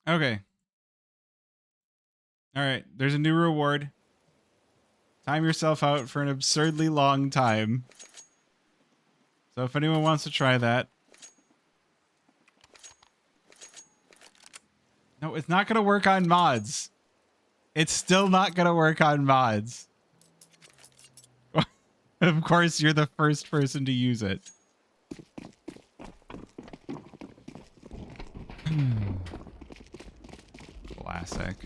Okay. All right. There's a new reward. Time yourself out for an absurdly long time. So if anyone wants to try that. No, it's not going to work on mods. It's still not going to work on mods. Of course, you're the first person to use it. Classic.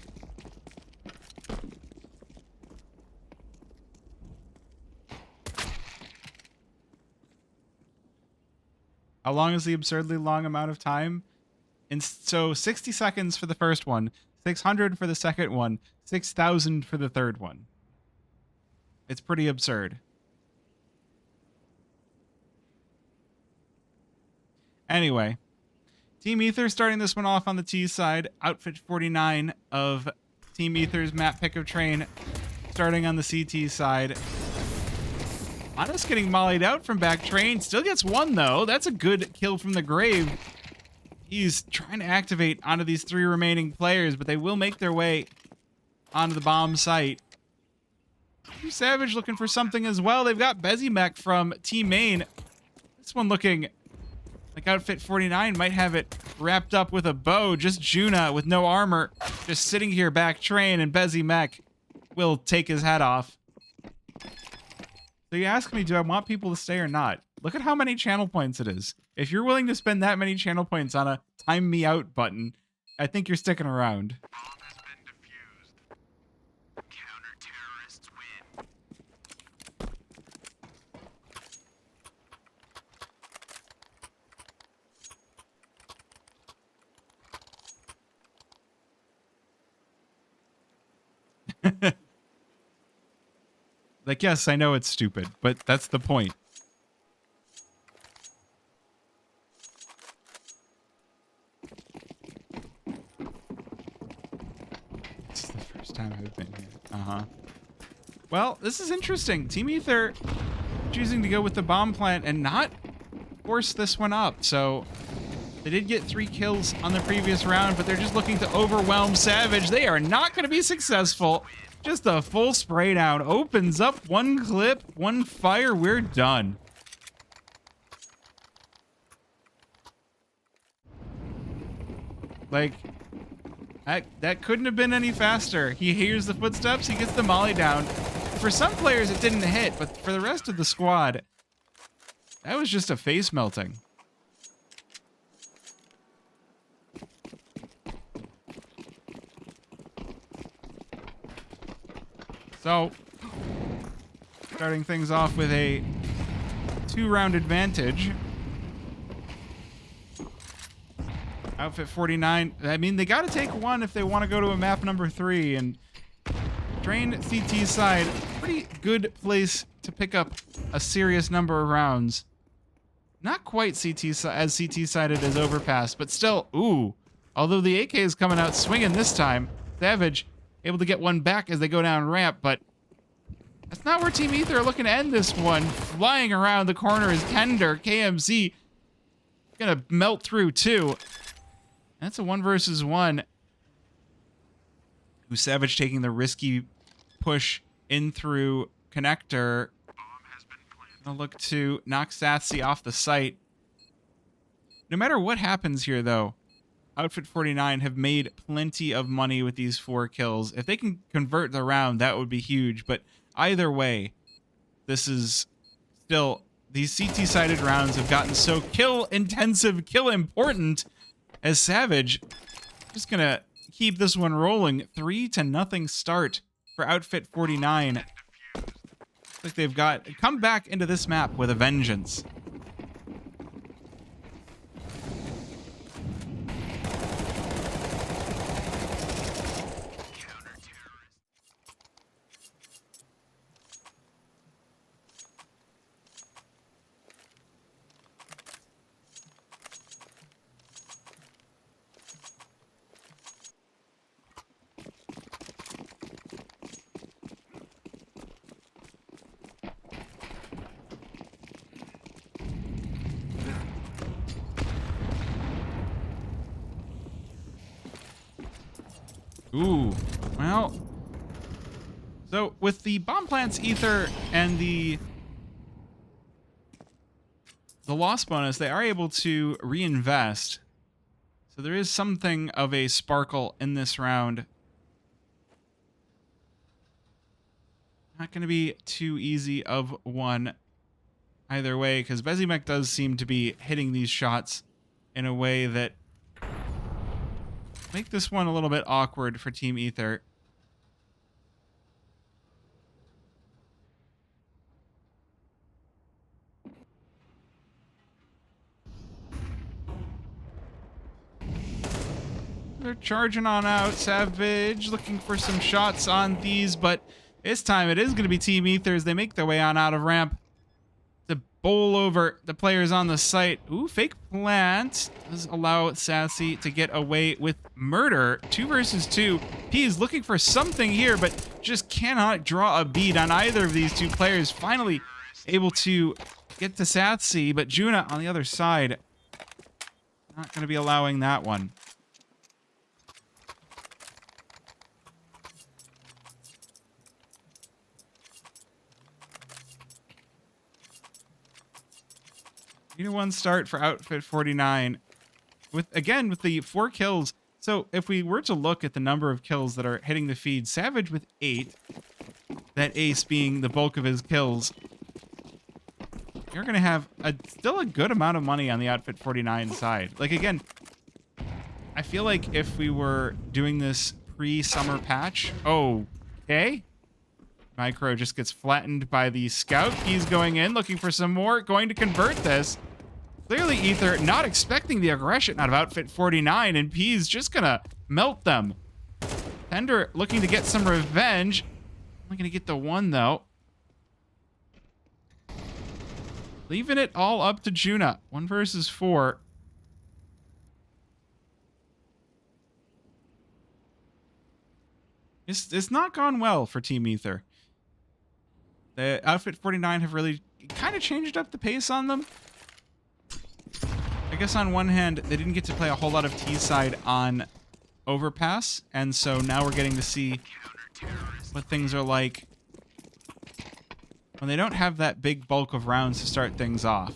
How long is the absurdly long amount of time? And so 60 seconds for the first one, 600 for the second one, 6,000 for the third one. It's pretty absurd. Anyway, Team Aether starting this one off on the T side. Outfit 49 of Team Aether's map pick of train starting on the CT side. Honest getting mollied out from back train. Still gets one, though. That's a good kill from the grave. He's trying to activate onto these three remaining players, but they will make their way onto the bomb site. Team Savage looking for something as well. They've got Bezimec from Team Main. This one looking like Outfit 49 might have it wrapped up with a bow. Just Juna with no armor, just sitting here back train, and Bezimec will take his head off. So you ask me, do I want people to stay or not? Look at how many channel points it is. If you're willing to spend that many channel points on a time me out button, I think you're sticking around. Bomb has been defused. Counter-terrorists win. Like, yes, I know it's stupid, but that's the point. This is the first time I've been here. Uh-huh. Well, this is interesting. Team Aether choosing to go with the bomb plant and not force this one up. So they did get 3 kills on the previous round, but they're just looking to overwhelm Savage. They are not going to be successful. Just a full spray down. Opens up one clip, one fire. We're done. Like, that couldn't have been any faster. He hears the footsteps. He gets the molly down. For some players, it didn't hit, but for the rest of the squad, that was just a face melting. So, starting things off with a 2-round advantage. Outfit 49. I mean, they got to take one if they want to go to a map number 3. And Train CT side, pretty good place to pick up a serious number of rounds. Not quite as CT-sided as Overpass, but still, ooh. Although the AK is coming out swinging this time, Savage able to get one back as they go down ramp, but that's not where Team Aether are looking to end this one. Flying around the corner is Tender. KMZ gonna melt through too. That's a 1 versus 1. Who Savage taking the risky push in through connector. Gonna look to knock Sassy off the site. No matter what happens here, though, Outfit 49 have made plenty of money with these 4 kills. If they can convert the round, that would be huge. But either way, this is still... These CT-sided rounds have gotten so kill-intensive, kill-important, as Savage just gonna keep this one rolling. 3-0 start for Outfit 49. Looks like they've got come back into this map with a vengeance. Ooh, well. So with the bomb plants, Aether, and the loss bonus, they are able to reinvest. So there is something of a sparkle in this round. Not going to be too easy of one either way, because Bezimek does seem to be hitting these shots in a way that make this one a little bit awkward for Team Aether. They're charging on out. Savage looking for some shots on these, but this time it is going to be Team Aether as they make their way on out of ramp to bowl over the players on the site. Ooh, fake plant does allow Sassy to get away with murder. 2 versus 2. P is looking for something here, but just cannot draw a bead on either of these two players. Finally able to get to Sassy, but Juna on the other side, not going to be allowing that one. One start for Outfit 49 with the 4 kills. So if we were to look at the number of kills that are hitting the feed, Savage with 8, that ace being the bulk of his kills, you're going to have still a good amount of money on the Outfit 49 side. Like, again, I feel like if we were doing this pre-summer patch, okay. Micro just gets flattened by the scout. He's going in, looking for some more, going to convert this. Clearly, Aether not expecting the aggression out of Outfit 49, and P's just gonna melt them. Tender looking to get some revenge. Only gonna get the 1, though. Leaving it all up to Juna. 1 versus 4. It's not gone well for Team Aether. The Outfit 49 have really kind of changed up the pace on them. I guess on one hand, they didn't get to play a whole lot of T-side on Overpass, and so now we're getting to see what things are like when they don't have that big bulk of rounds to start things off.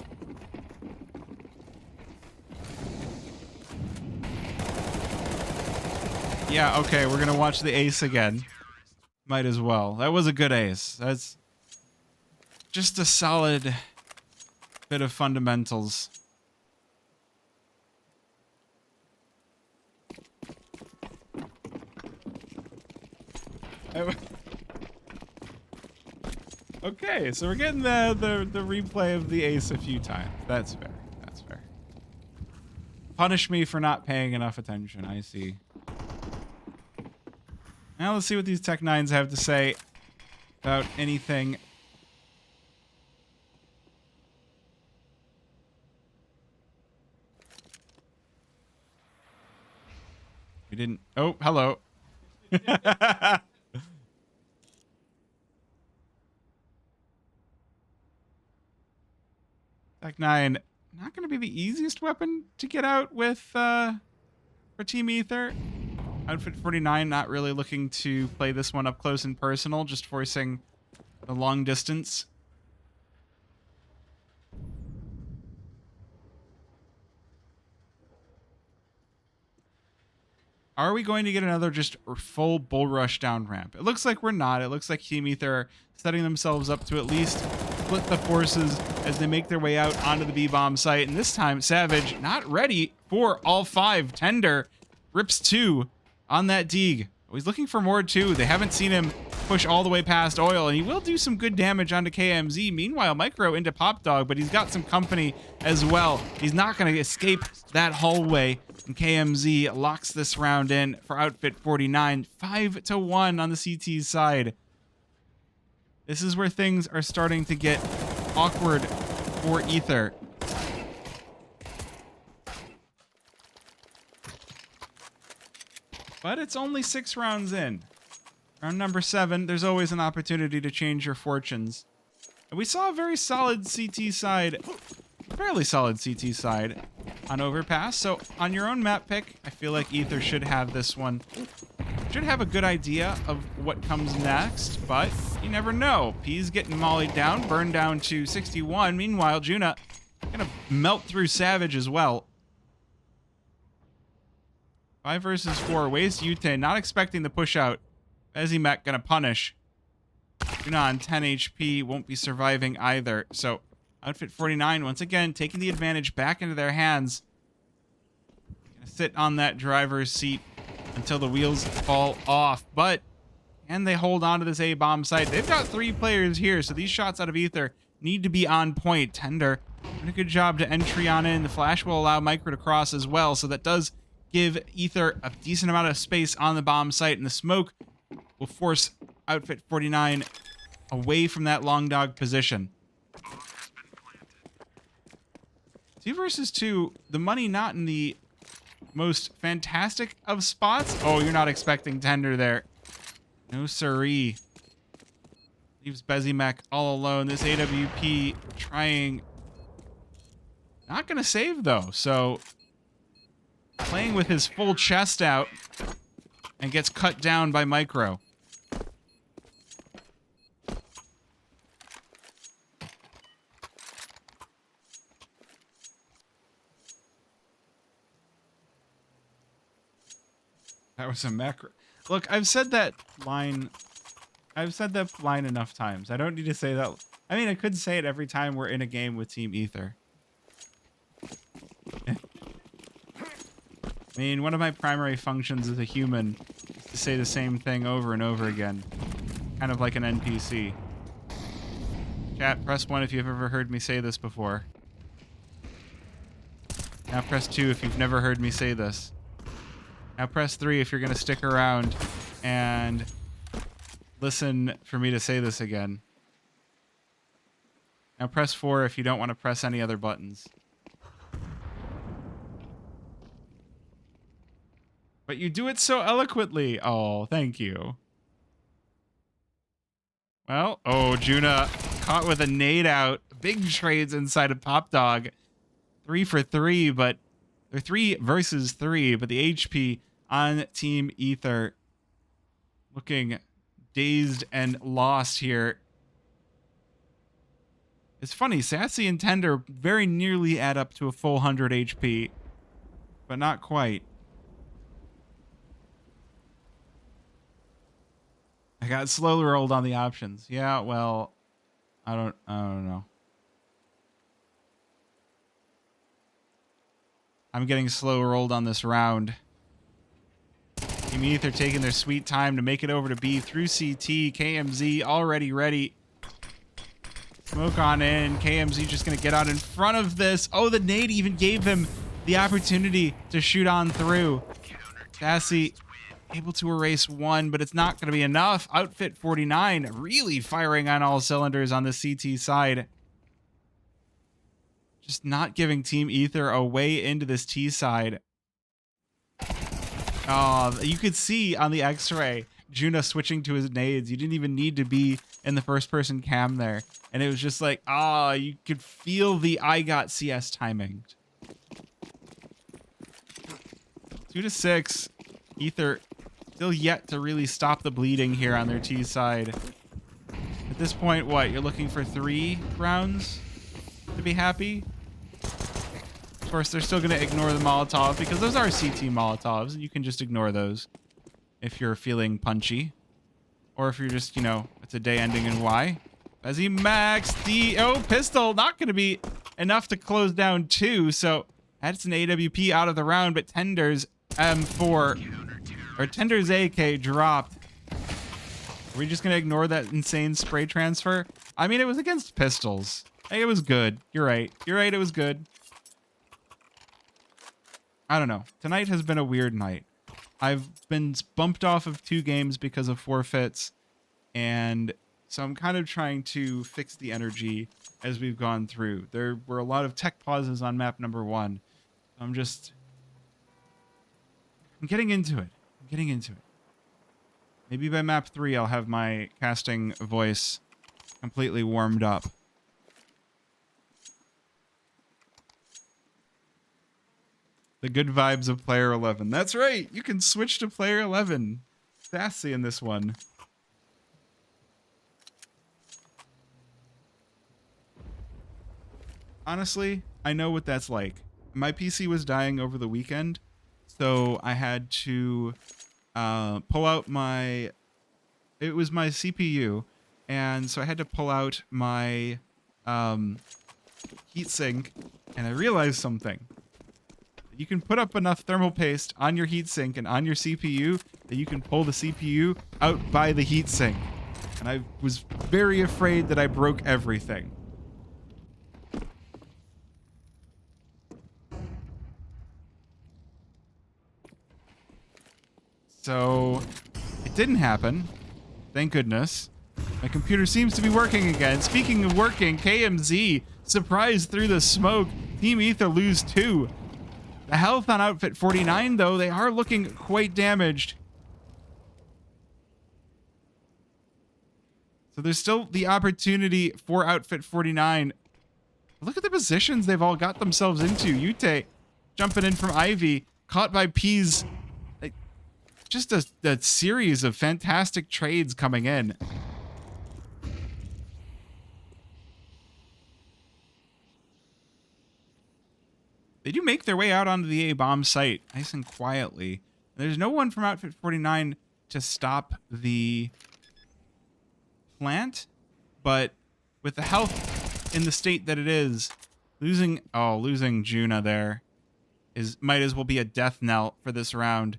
Yeah, okay, we're gonna watch the ace again. Might as well. That was a good ace. That's just a solid bit of fundamentals. Okay, so we're getting the replay of the ace a few times. That's fair. That's fair. Punish me for not paying enough attention. I see. Now let's see what these Tech 9s have to say about anything. We didn't. Oh, hello. Tech 9, not going to be the easiest weapon to get out with for Team Aether. Outfit 49 not really looking to play this one up close and personal, just forcing the long distance. Are we going to get another just full bull rush down ramp? It looks like we're not. It looks like Team Aether are setting themselves up to at least split the forces as they make their way out onto the B-bomb site. And this time, Savage not ready for all 5. Tender rips 2 on that Deeg. He's looking for more too. They haven't seen him push all the way past Oil, and he will do some good damage onto KMZ. Meanwhile, Micro into Pop Dog, but he's got some company as well. He's not going to escape that hallway, and KMZ locks this round in for Outfit 49. 5-1 on the CT side. This is where things are starting to get awkward for Aether. But it's only 6 rounds in. Round number 7, there's always an opportunity to change your fortunes. And we saw a very solid CT side, fairly solid CT side on Overpass. So on your own map pick, I feel like Aether should have this one should have a good idea of what comes next, but you never know. P's getting mollied down, burned down to 61. Meanwhile, Juna gonna melt through Savage as well. 5 versus 4. Waste Yute, not expecting the push out. Bezimek gonna punish. Juna on 10 HP, won't be surviving either. So, Outfit 49, once again, taking the advantage back into their hands. Gonna sit on that driver's seat until the wheels fall off. But can they hold on to this A-bomb site? They've got 3 players here, so these shots out of Aether need to be on point. Tender doing a good job to entry on in. The flash will allow Micro to cross as well, so that does give Aether a decent amount of space on the bomb site, and the smoke will force Outfit 49 away from that long dog position. 2 versus 2, the money not in the most fantastic of spots. Oh, you're not expecting Tender there. No siree. Leaves Bezimek all alone. This AWP trying. Not going to save, though. So, playing with his full chest out and gets cut down by Micro. That was a macro. Look, I've said that line enough times. I don't need to say that. I mean, I could say it every time we're in a game with Team Aether. I mean, one of my primary functions as a human is to say the same thing over and over again. Kind of like an NPC. Chat, press 1 if you've ever heard me say this before. Now press 2 if you've never heard me say this. Now press 3 if you're going to stick around and listen for me to say this again. Now press 4 if you don't want to press any other buttons. But you do it so eloquently. Oh, thank you. Well, oh, Juna caught with a nade out. Big trades inside of Pop Dog. 3 for 3, but they're 3 versus 3, but the HP on Team Aether looking dazed and lost here. It's funny, Sassy and Tender very nearly add up to a full 100 HP, but not quite. I got slowly rolled on the options. Yeah, well, I don't know. I'm getting slow rolled on this round. Team Aether taking their sweet time to make it over to B through CT. KMZ already ready. Smoke on in. KMZ just going to get out in front of this. Oh, the nade even gave him the opportunity to shoot on through. Sassy able to erase 1, but it's not going to be enough. Outfit 49 really firing on all cylinders on the CT side. Just not giving Team Aether a way into this T side. Oh, you could see on the X-ray, Juna switching to his nades. You didn't even need to be in the first-person cam there. And it was just like, you could feel the I got CS timing. 2 to 6. Aether still yet to really stop the bleeding here on their T side. At this point, what? You're looking for 3 rounds to be happy? Of course, they're still going to ignore the Molotov because those are CT Molotovs, and you can just ignore those if you're feeling punchy. Or if you're just, it's a day ending in Y. Bezzy Max, pistol, not going to be enough to close down 2, so that's an AWP out of the round, but Tender's M4, or Tender's AK dropped. Are we just going to ignore that insane spray transfer? I mean, it was against pistols. Hey, it was good. You're right. It was good. I don't know. Tonight has been a weird night. I've been bumped off of 2 games because of forfeits, and so I'm kind of trying to fix the energy as we've gone through. There were a lot of tech pauses on map number 1. I'm getting into it. Maybe by map 3 I'll have my casting voice completely warmed up. The good vibes of player 11. That's right. You can switch to player 11. sassy in this one. Honestly, I know what that's like. My PC was dying over the weekend, so I had to pull out my... It was my CPU, and so I had to pull out my heatsink, and I realized something. You can put up enough thermal paste on your heatsink and on your CPU that you can pull the CPU out by the heatsink. And I was very afraid that I broke everything. So it didn't happen. Thank goodness. My computer seems to be working again. Speaking of working, KMZ surprised through the smoke. Team Aether lose 2. The health on Outfit 49, though, they are looking quite damaged. So there's still the opportunity for Outfit 49. Look at the positions they've all got themselves into. Yute jumping in from Ivy, caught by Peas. Just a series of fantastic trades coming in. They do make their way out onto the A-bomb site, nice and quietly. There's no one from Outfit 49 to stop the plant, but with the health in the state that it is, losing Juna there might as well be a death knell for this round.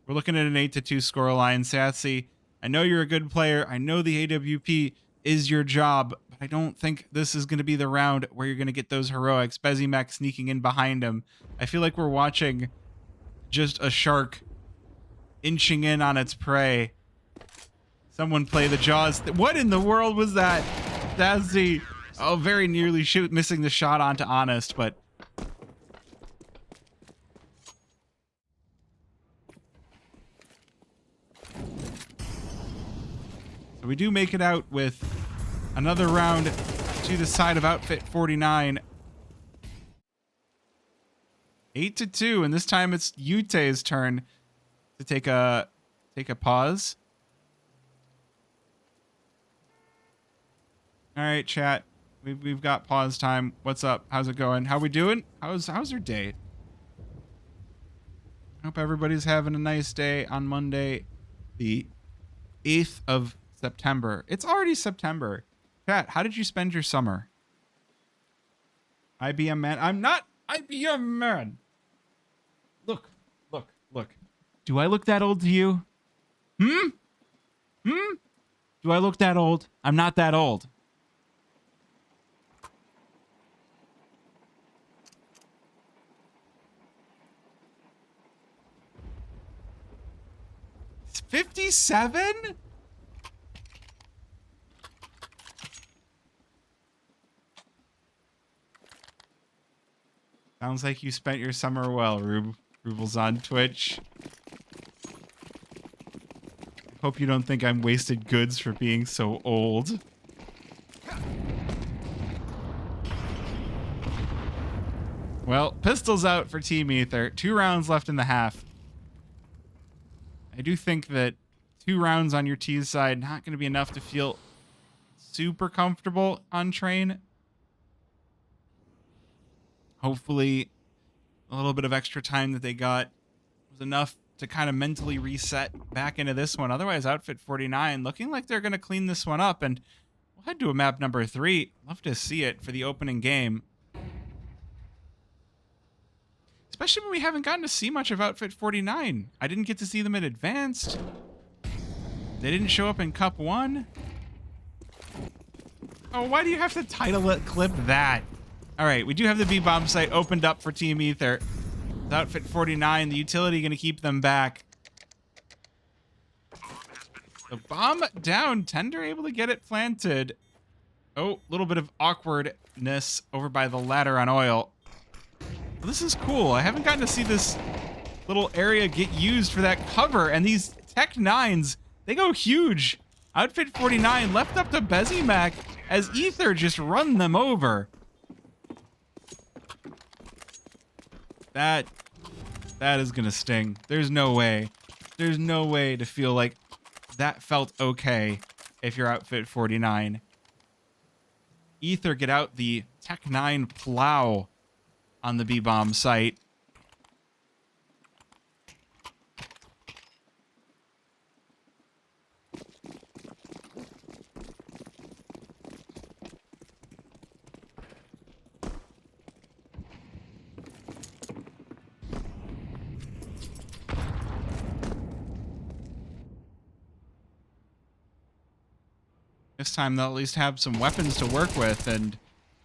We're looking at an 8-2 scoreline. Sassy, I know you're a good player. I know the AWP is your job, but I don't think this is going to be the round where you're going to get those heroics. Bezimac sneaking in behind him. I feel like we're watching just a shark inching in on its prey. Someone play the Jaws. What in the world was that? Sassy, very nearly missing the shot onto Honest, but... So we do make it out with another round to the side of Outfit 49. 8-2, and this time it's Yute's turn to take a pause. All right, chat. We've got pause time. What's up? How's it going? How we doing? How's your day? I hope everybody's having a nice day on Monday, the 8th of September. It's already September. Chat, how did you spend your summer? IBM man. I'm not IBM man. Look. Do I look that old to you? Do I look that old? I'm not that old. It's 57? Sounds like you spent your summer well, Rubles on Twitch. Hope you don't think I'm wasted goods for being so old. Well, pistols out for Team Aether. 2 rounds left in the half. I do think that 2 rounds on your T's side not going to be enough to feel super comfortable on train. Hopefully, a little bit of extra time that they got was enough to kind of mentally reset back into this one. Otherwise, Outfit 49 looking like they're going to clean this one up. And we'll head to a map number 3. Love to see it for the opening game. Especially when we haven't gotten to see much of Outfit 49. I didn't get to see them in Advanced. They didn't show up in Cup 1. Oh, why do you have to title it clip that? All right, we do have the B-bomb site opened up for Team Aether. With Outfit 49, the utility going to keep them back. The bomb down. Tender able to get it planted. Oh, a little bit of awkwardness over by the ladder on oil. Well, this is cool. I haven't gotten to see this little area get used for that cover. And these Tech 9s, they go huge. Outfit 49 left up to Bezimac as Aether just run them over. That is gonna sting. There's no way There's no way to feel like that felt okay if you're Outfit 49. Aether get out the Tech 9 plow on the B-bomb site. This time they'll at least have some weapons to work with, and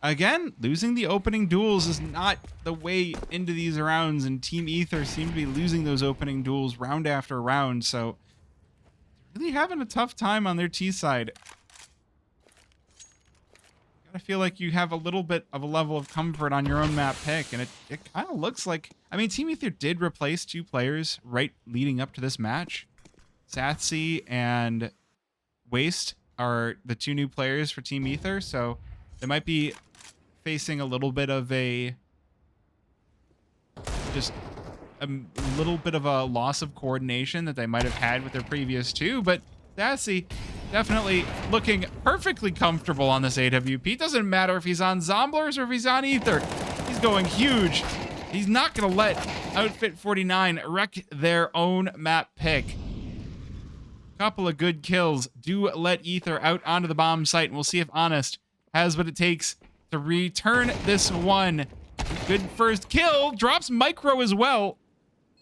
again, losing the opening duels is not the way into these rounds, and Team Aether seem to be losing those opening duels round after round, so really having a tough time on their T side. I feel like you have a little bit of a level of comfort on your own map pick, and it kind of looks like, I mean, Team Aether did replace 2 players right leading up to this match. Satsy and Waste are the 2 new players for Team Aether, so they might be facing a little bit of a little bit of a loss of coordination that they might have had with their previous 2, but Sassy definitely looking perfectly comfortable on this AWP. Doesn't matter if he's on Zomblers or if he's on Aether. He's going huge. He's not going to let Outfit 49 wreck their own map pick. Couple of good kills do let Aether out onto the bomb site, and we'll see if Honest has what it takes to return this one. Good first kill. Drops Micro as well.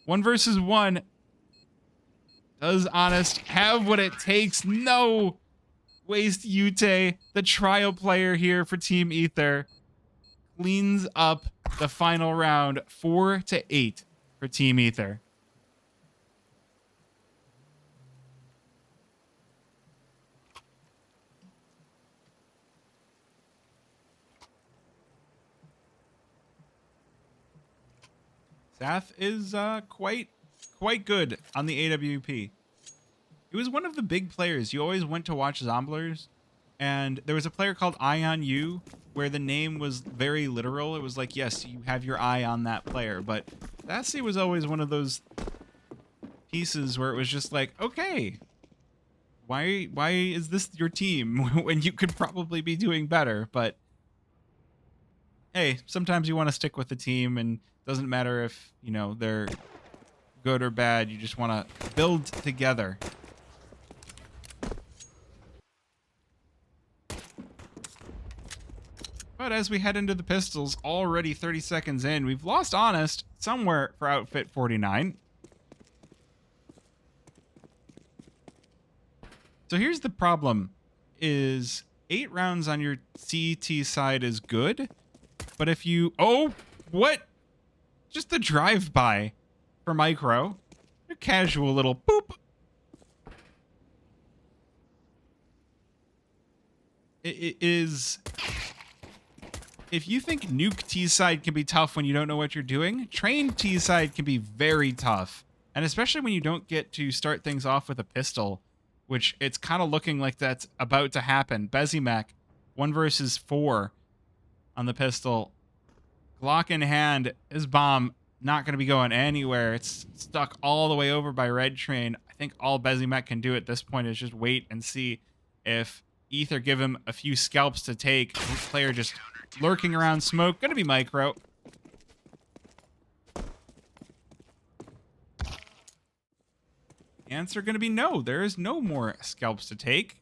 1 versus 1. Does Honest have what it takes? No. Waste Yute, the trial player here for Team Aether, cleans up the final round 4-8 for Team Aether. Sath is quite good on the AWP. He was one of the big players. You always went to watch Zomblers, and there was a player called Eye on You, where the name was very literal. It was like, yes, you have your eye on that player. But Sassy was always one of those pieces where it was just like, okay, why is this your team when you could probably be doing better? But hey, sometimes you want to stick with the team, and doesn't matter if, you know, they're good or bad. You just want to build together. But as we head into the pistols, already 30 seconds in, we've lost Honest somewhere for Outfit 49. So here's the problem, is 8 rounds on your CT side is good, but if you... Oh, what? Just the drive-by for Micro. A casual little boop. It is... If you think nuke T-side can be tough when you don't know what you're doing, trained T-side can be very tough. And especially when you don't get to start things off with a pistol, which it's kind of looking like that's about to happen. Bezimac, 1 versus 4 on the pistol. Glock in hand, his bomb not going to be going anywhere. It's stuck all the way over by Red Train. I think all Bezimac can do at this point is just wait and see if Aether give him a few scalps to take. This player just lurking around smoke. Going to be Micro. Answer going to be no. There is no more scalps to take.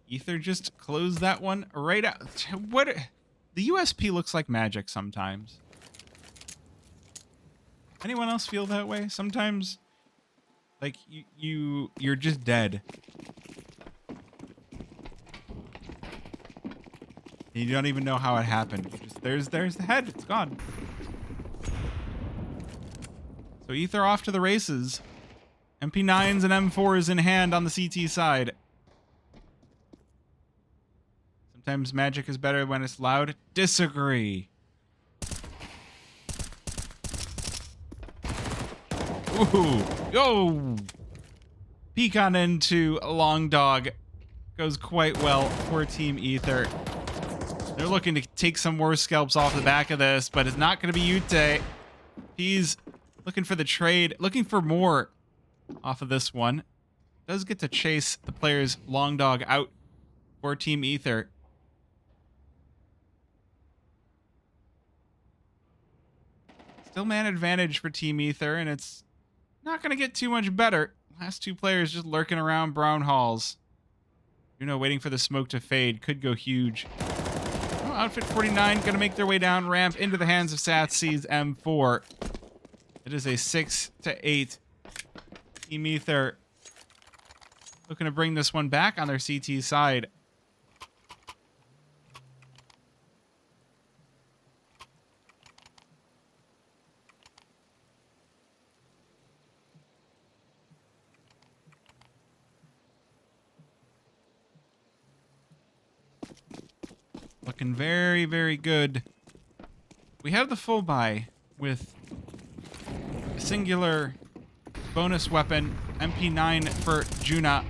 Aether just closed that one right out. What? The USP looks like magic sometimes. Anyone else feel that way? Sometimes, like you're just dead. You don't even know how it happened. You just there's the head. It's gone. So Aether off to the races. MP9s and M4s in hand on the CT side. Sometimes magic is better when it's loud. Disagree. Ooh. Yo. Peek on into a long dog. Goes quite well for Team Aether. They're looking to take some more scalps off the back of this, but it's not going to be Yute. He's Looking for the trade, looking for more off of this one. Does get to chase the player's long dog out for Team Aether. Still man advantage for Team Aether, and it's not going to get too much better. Last two players just lurking around brown halls. Waiting for the smoke to fade. Could go huge. Oh, Outfit 49 going to make their way down ramp into the hands of Satsy's M4. It is a 6-8. Team Aether looking to bring this one back on their CT side. Looking very, very good. We have the full buy with a singular bonus weapon, MP9 for Juna.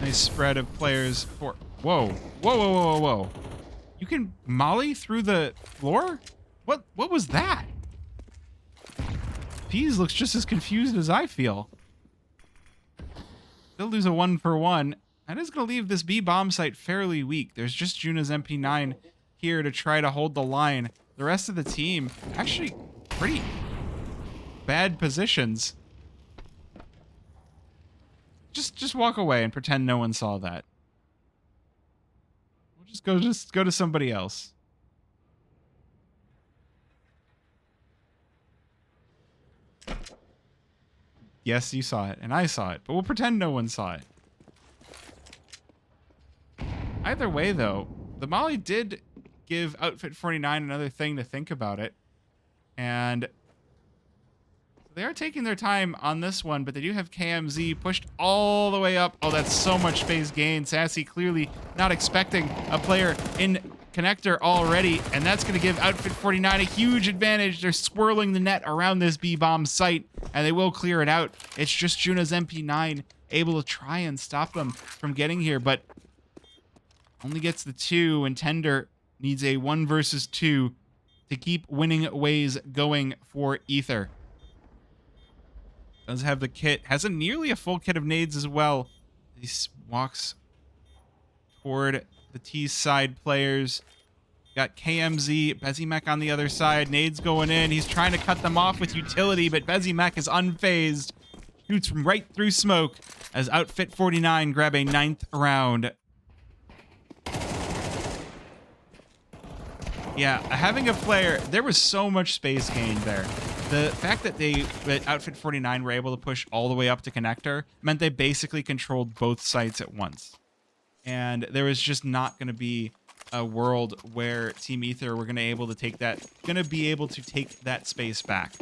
Nice spread of players for... Whoa. Whoa, whoa, whoa, whoa, whoa. You can molly through the floor? What was that? Peas looks just as confused as I feel. They'll lose a 1-for-1. That is going to leave this B bomb site fairly weak. There's just Juna's MP9 here to try to hold the line. The rest of the team actually pretty bad positions. Just walk away and pretend no one saw that. We'll just go to somebody else. Yes, you saw it, and I saw it, but we'll pretend no one saw it. Either way, though, the Molly did give Outfit 49 another thing to think about it. And they are taking their time on this one, but they do have KMZ pushed all the way up. Oh, that's so much space gain. Sassy clearly not expecting a player in connector already, and that's going to give Outfit 49 a huge advantage. They're swirling the net around this B-bomb site, and they will clear it out. It's just Juna's MP9 able to try and stop them from getting here, but only gets the 2, and Tender needs a 1 versus 2 to keep winning ways going for Aether. Does have the kit, has nearly a full kit of nades as well. He walks toward the T side players. Got KMZ, Bezimek on the other side. Nades going in. He's trying to cut them off with utility, but Bezimek is unfazed. Shoots right through smoke as Outfit 49 grab a 9th round. Yeah, having a player, there was so much space gained there. The fact that Outfit 49 were able to push all the way up to connector meant they basically controlled both sites at once. And there was just not going to be a world where Team Aether were going to be able to take that space back.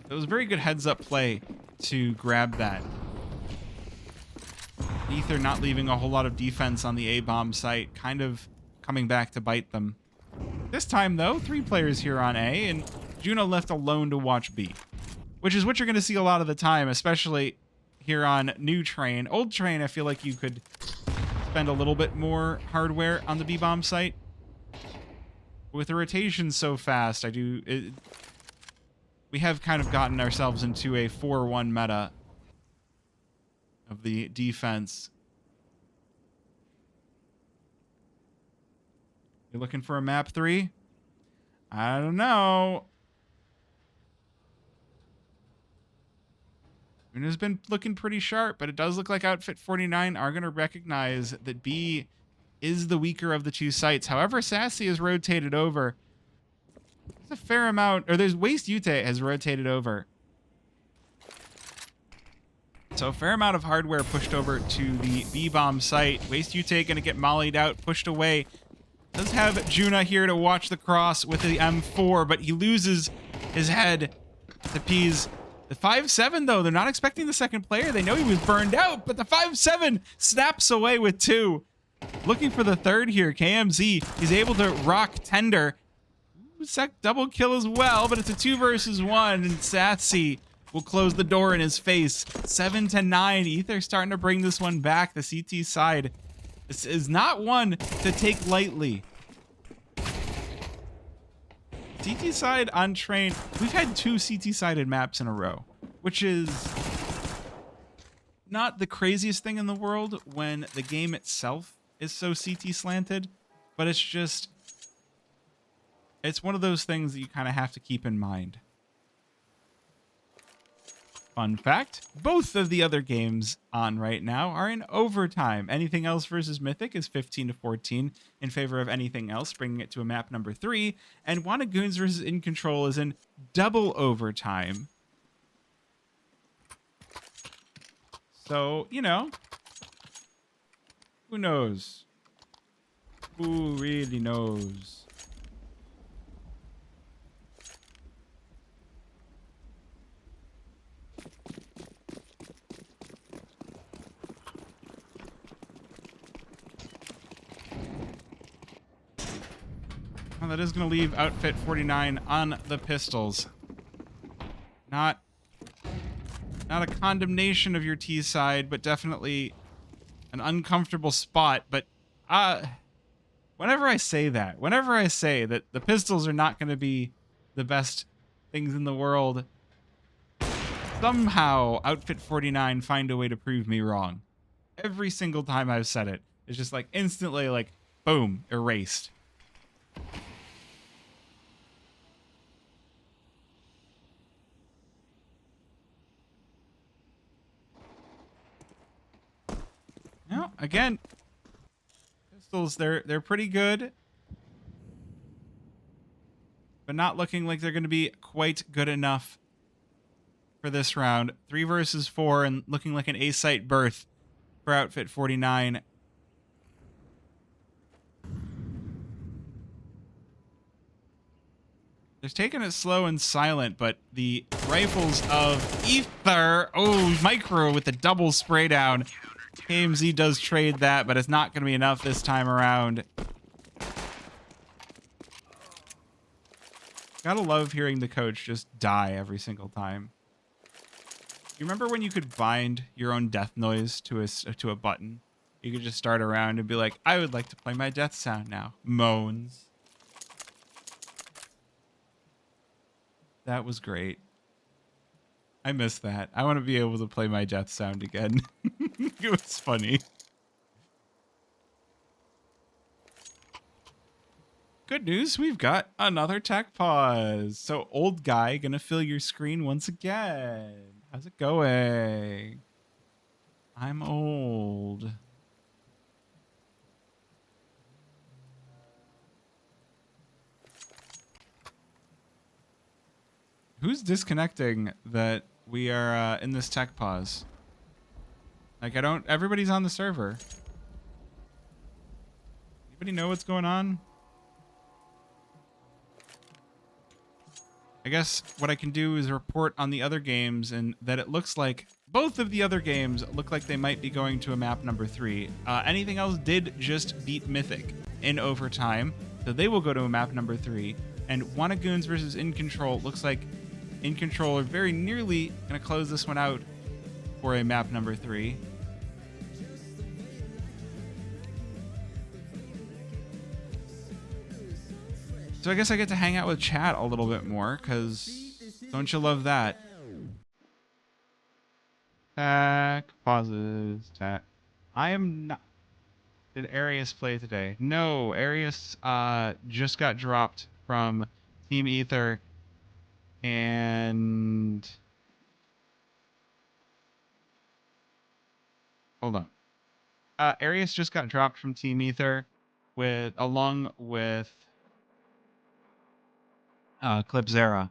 It was a very good heads-up play to grab that. Aether not leaving a whole lot of defense on the A-bomb site, kind of coming back to bite them. This time, though, 3 players here on A, and Juno left alone to watch B, which is what you're going to see a lot of the time, especially here on New Train. Old Train, I feel like you could spend a little bit more hardware on the B-bomb site. With the rotation so fast, we have kind of gotten ourselves into a 4-1 meta of the defense. You're looking for a map 3? I don't know. It's been looking pretty sharp, but it does look like Outfit 49 are going to recognize that B is the weaker of the 2 sites. However, Sassy has rotated over. There's a fair amount, or there's Waste Ute has rotated over. So a fair amount of hardware pushed over to the B-bomb site. Waste Ute going to get mollied out, pushed away. Does have Juna here to watch the cross with the M4, but he loses his head to Peas. The 5-7, though, they're not expecting the second player. They know he was burned out, but the 5-7 snaps away with 2. Looking for the third here, KMZ. He's able to rock Tender. Sec double kill as well, but it's a 2 versus 1, and Sassy will close the door in his face. 7-9. Aether starting to bring this one back. The CT side. This is not one to take lightly. CT side on train. We've had 2 CT sided maps in a row, which is not the craziest thing in the world when the game itself is so CT slanted, but it's one of those things that you kind of have to keep in mind. Fun fact, both of the other games on right now are in overtime. Anything Else versus Mythic is 15-14 in favor of Anything Else, bringing it to a map number 3. And Wannagoons versus In Control is in double overtime. So, you know, who knows? Who really knows? Well, that is going to leave Outfit 49 on the pistols. Not a condemnation of your T side, but definitely an uncomfortable spot. But whenever I say that the pistols are not going to be the best things in the world, somehow Outfit 49 find a way to prove me wrong. Every single time I've said it, it's just like instantly like, boom, erased. No, again, pistols, they're pretty good, but not looking like they're going to be quite good enough for this round. 3 versus 4 and looking like an A-site berth for Outfit 49. They're taking it slow and silent, but the rifles of Aether, oh, Micro with the double spray down. KMZ does trade that, but it's not going to be enough this time around. Gotta love hearing the coach just die every single time. You remember when you could bind your own death noise to a button? You could just start around and be like, I would like to play my death sound now. Moans. That was great. I miss that. I want to be able to play my death sound again. It was funny. Good news, we've got another tech pause. So old guy gonna fill your screen once again. How's it going? I'm old. Who's disconnecting that we are in this tech pause? Like, everybody's on the server. Anybody know what's going on? I guess what I can do is report on the other games, and that it looks like both of the other games look like they might be going to a map number 3. Anything Else did just beat Mythic in overtime, so they will go to a map number 3. And Wannagoons versus In Control looks like In Control are very nearly going to close this one out for a map number 3. So I guess I get to hang out with chat a little bit more, because don't you love that? Tack, pauses, tack. I am not... Did Arius play today? No, Arius just got dropped from Team Aether, and... Hold on. Arius just got dropped from Team Aether along with Clipzera.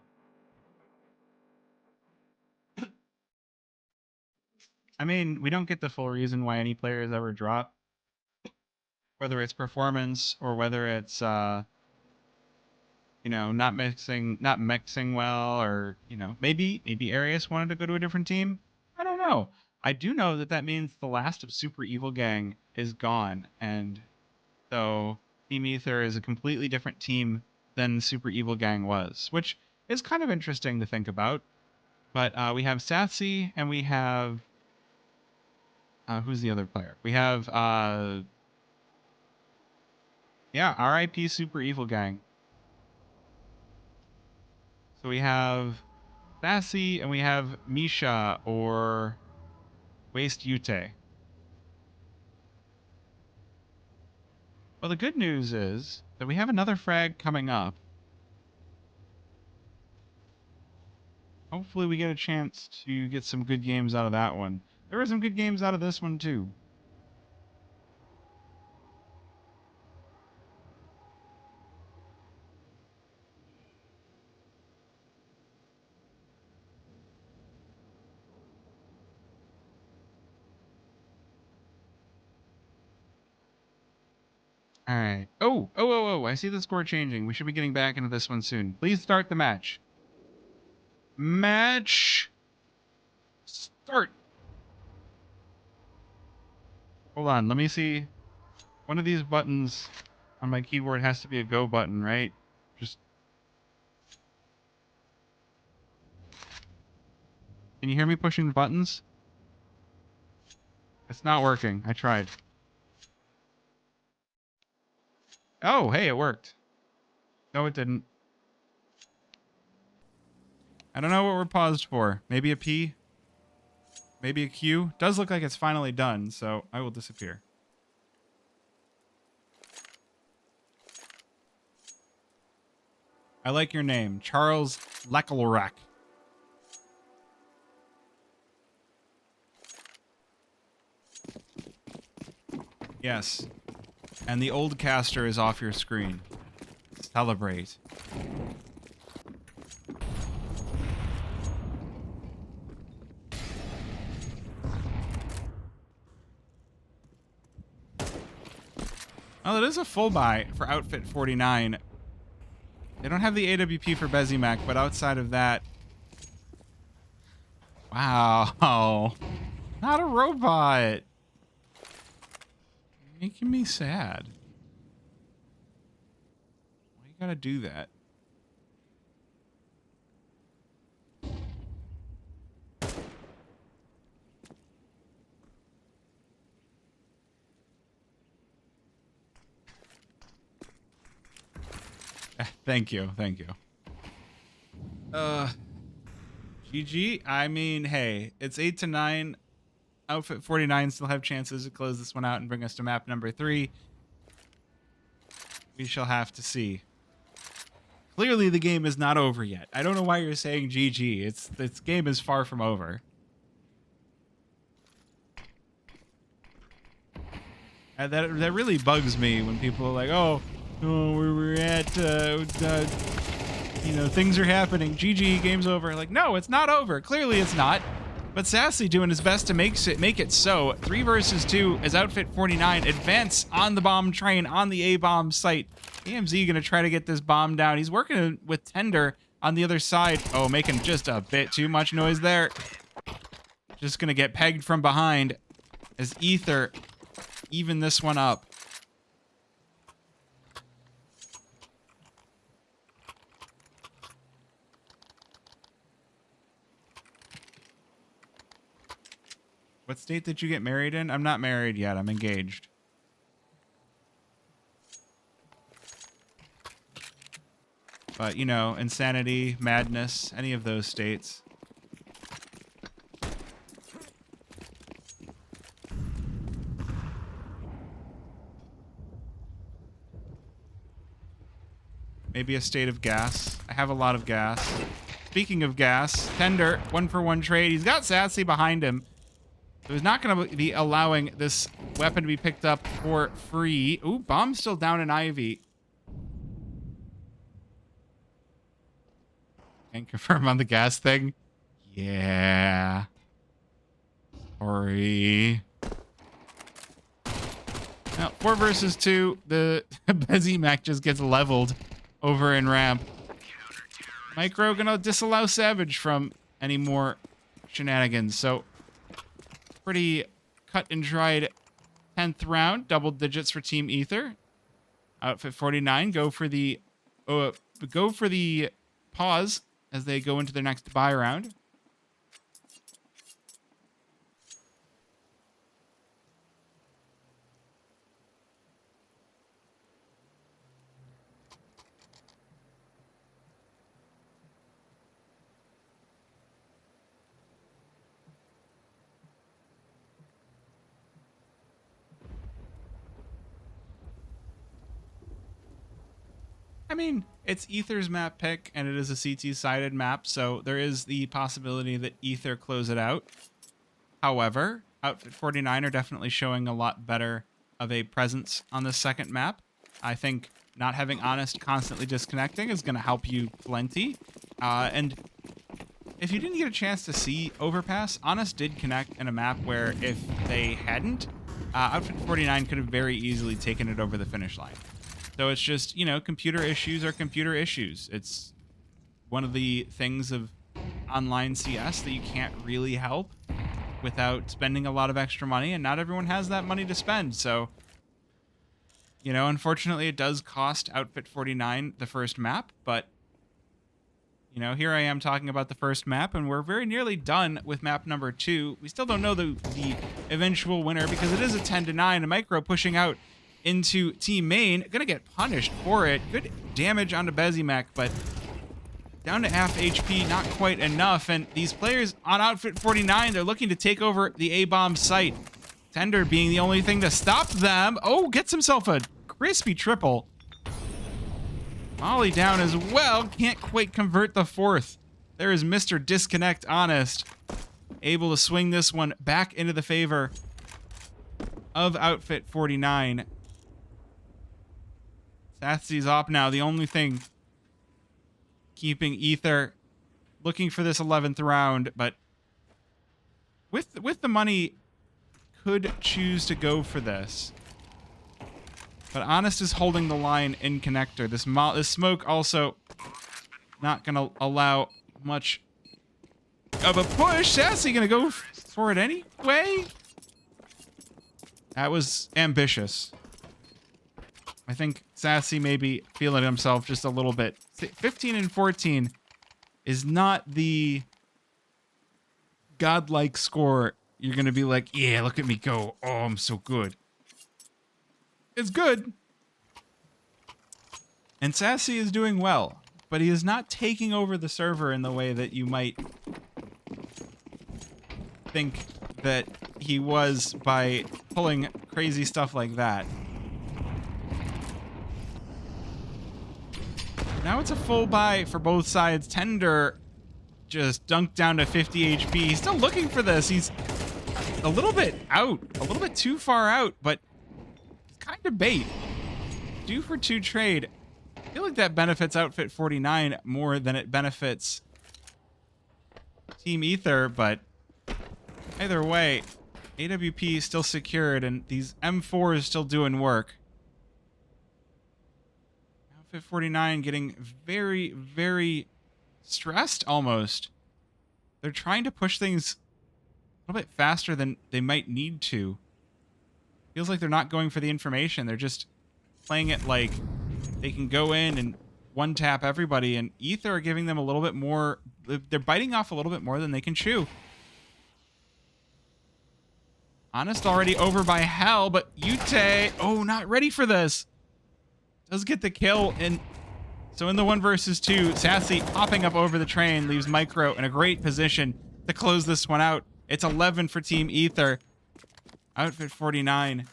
I mean, we don't get the full reason why any player is ever dropped, whether it's performance or whether it's not mixing well, or maybe Arius wanted to go to a different team. I don't know. I do know that means the last of Super Evil Gang is gone, and so Team Aether is a completely different team than Super Evil Gang was, which is kind of interesting to think about. But we have Sassy and we have who's the other player? We have yeah, RIP Super Evil Gang. So we have Sassy and we have Misha or Waste Ute. Well, the good news is that we have another frag coming up. Hopefully we get a chance to get some good games out of that one. There were some good games out of this one too. All right. Oh, I see the score changing. We should be getting back into this one soon. Please start the match. Match start. Hold on. Let me see. One of these buttons on my keyboard has to be a go button, right? Just. Can you hear me pushing the buttons? It's not working. I tried. Oh, hey, it worked. No, it didn't. I don't know what we're paused for. Maybe a P? Maybe a Q? Does look like it's finally done, so I will disappear. I like your name, Charles Leckelrack. Yes. And the old caster is off your screen. Celebrate. Oh, that is a full buy for Outfit 49. They don't have the AWP for Bezimac, but outside of that... Wow. Not a robot. Making me sad. Why you gotta do that? Thank you. GG. I mean, hey, it's 8-9. Outfit 49 still have chances to close this one out and bring us to map number 3. We shall have to see. Clearly, the game is not over yet. I don't know why you're saying GG. This game is far from over. That really bugs me when people are like, oh, we're at, things are happening. GG, game's over. Like, no, it's not over. Clearly, it's not. But Sassy doing his best to make it so. 3 versus 2 as Outfit 49 advance on the bomb train on the A-bomb site. AMZ gonna try to get this bomb down. He's working with Tender on the other side. Oh, making just a bit too much noise there. Just gonna get pegged from behind as Aether even this one up. What state did you get married in? I'm not married yet. I'm engaged. But, you know, insanity, madness, any of those states. Maybe a state of gas. I have a lot of gas. Speaking of gas, Tender, 1-for-1 trade. He's got Sassy behind him. So he's not going to be allowing this weapon to be picked up for free. Ooh, bomb's still down in Ivy. Can confirm on the gas thing. Yeah. Sorry. Now, 4 versus 2. The Bezimac just gets leveled over in ramp. Micro gonna disallow Savage from any more shenanigans. So, pretty cut and dried 10th round. Double digits for Team Aether. Outfit 49 go for the pause as they go into their next buy round. I mean, it's Aether's map pick, and it is a CT-sided map, so there is the possibility that Aether close it out. However, Outfit 49 are definitely showing a lot better of a presence on the second map. I think not having Honest constantly disconnecting is going to help you plenty. And if you didn't get a chance to see Overpass, Honest did connect in a map where if they hadn't, Outfit 49 could have very easily taken it over the finish line. So it's just, you know, computer issues are computer issues. It's one of the things of online CS that you can't really help without spending a lot of extra money, and not everyone has that money to spend. So, you know, unfortunately it does cost Outfit 49 the first map, but, you know, here I am talking about the first map, and we're very nearly done with map number 2. We still don't know the eventual winner because it is a 10-9, a Micro pushing out into Team Main. Gonna get punished for it. Good damage onto Bezimek, but down to half HP, not quite enough. And these players on Outfit 49, they're looking to take over the A-bomb site. Tender being the only thing to stop them. Oh, gets himself a crispy triple. Molly down as well. Can't quite convert the fourth. There is Mr. Disconnect Honest, able to swing this one back into the favor of Outfit 49. Satsy's op now. The only thing keeping Aether looking for this 11th round, but with the money, could choose to go for this. But Honest is holding the line in connector. This smoke also not going to allow much of a push. Sassy going to go for it anyway. That was ambitious. I think Sassy may be feeling himself just a little bit. 15 and 14 is not the godlike score. You're going to be like, yeah, look at me go. Oh, I'm so good. It's good. And Sassy is doing well, but he is not taking over the server in the way that you might think that he was by pulling crazy stuff like that. Now it's a full buy for both sides. Tender just dunked down to 50 HP. He's still looking for this. He's a little bit out, a little bit too far out, but it's kind of bait. 2 for 2 trade. I feel like that benefits Outfit 49 more than it benefits Team Aether, but either way, AWP is still secured, and these M4s still doing work. Outfit 49 getting very, very stressed almost. They're trying to push things a little bit faster than they might need to. Feels like they're not going for the information. They're just playing it like they can go in and one-tap everybody, and Aether are giving them a little bit more. They're biting off a little bit more than they can chew. Honest already over by Hell, but Yute, oh, not ready for this. Does get the kill, and so in the 1 versus 2, Sassy popping up over the train leaves Micro in a great position to close this one out. It's 11 for Team Aether. Outfit 49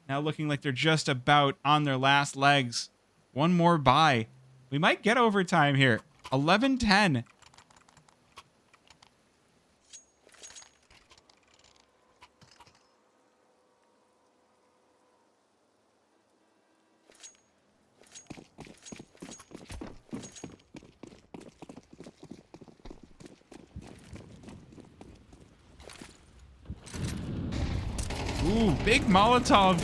now looking like they're just about on their last legs. One more buy. We might get overtime here. 11-10. Ooh, big Molotov.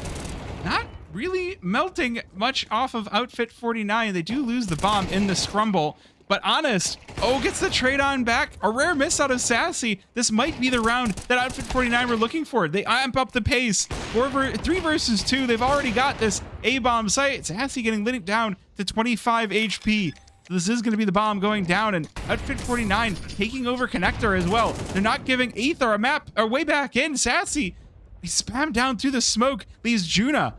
Not really melting much off of Outfit 49. They do lose the bomb in the scrumble, but Honest, oh, gets the trade on back. A rare miss out of Sassy. This might be the round that Outfit 49 were looking for. They amp up the pace. 3 versus 2. They've already got this A-bomb site. Sassy getting lit down to 25 HP. So this is going to be the bomb going down, and Outfit 49 taking over connector as well. They're not giving Aether a map or way back in. Sassy, he spammed down through the smoke, leaves Juna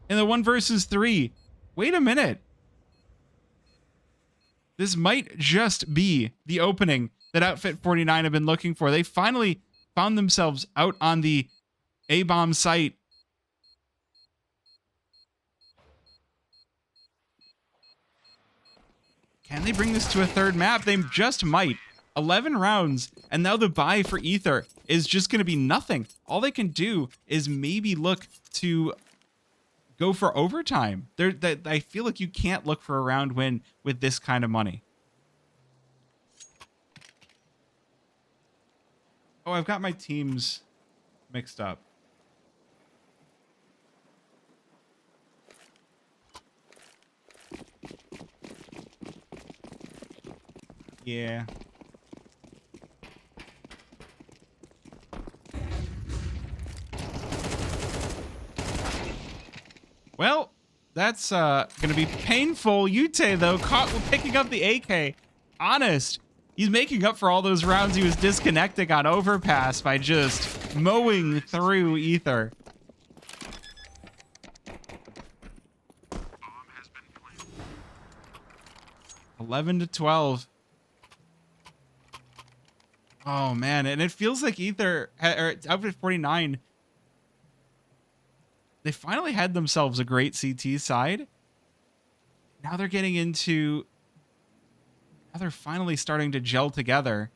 in the 1 versus 3. Wait a minute. This might just be the opening that Outfit 49 have been looking for. They finally found themselves out on the A-bomb site. Can they bring this to a third map? They just might. 11 rounds, and now the buy for Aether is just going to be nothing. All they can do is maybe look to go for overtime. I feel like you can't look for a round win with this kind of money. Oh, I've got my teams mixed up. Yeah. Well, that's gonna be painful. Yute, though, caught picking up the AK. Honest. He's making up for all those rounds he was disconnecting on Overpass by just mowing through Aether. Bomb has been planted. 11 to 12. Oh, man. And it feels like Aether, or Outfit 49, they finally had themselves a great CT side. Now they're getting into... Now they're finally starting to gel together.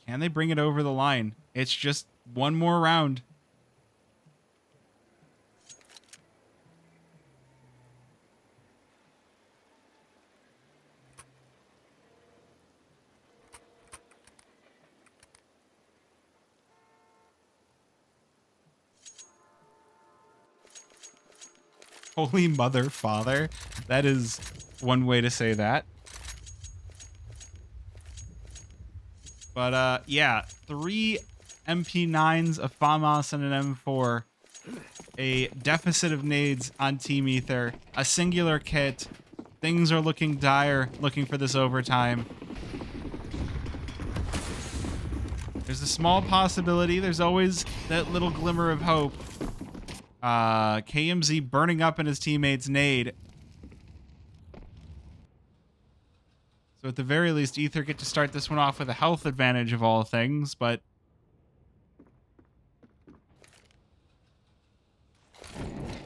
Can they bring it over the line? It's just one more round. Holy mother, father. That is one way to say that. But, yeah. 3 MP9s, a FAMAS, and an M4. A deficit of nades on Team Aether. A singular kit. Things are looking dire, looking for this overtime. There's a small possibility. There's always that little glimmer of hope. KMZ burning up in his teammate's nade. So at the very least, Aether get to start this one off with a health advantage of all things, but...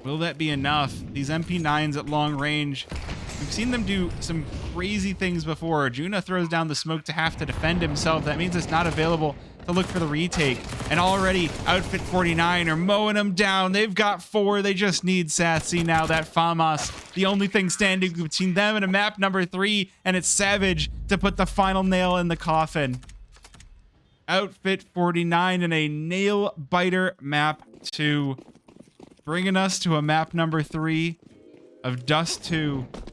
will that be enough? These MP9s at long range, we've seen them do some crazy things before. Juna throws down the smoke to have to defend himself. That means it's not available to look for the retake. And already, Outfit 49 are mowing them down. They've got 4. They just need Sassy now. That FAMAS, the only thing standing between them and a map number 3, and it's Savage to put the final nail in the coffin. Outfit 49 in a nail-biter map 2. Bringing us to a map number 3 of Dust 2.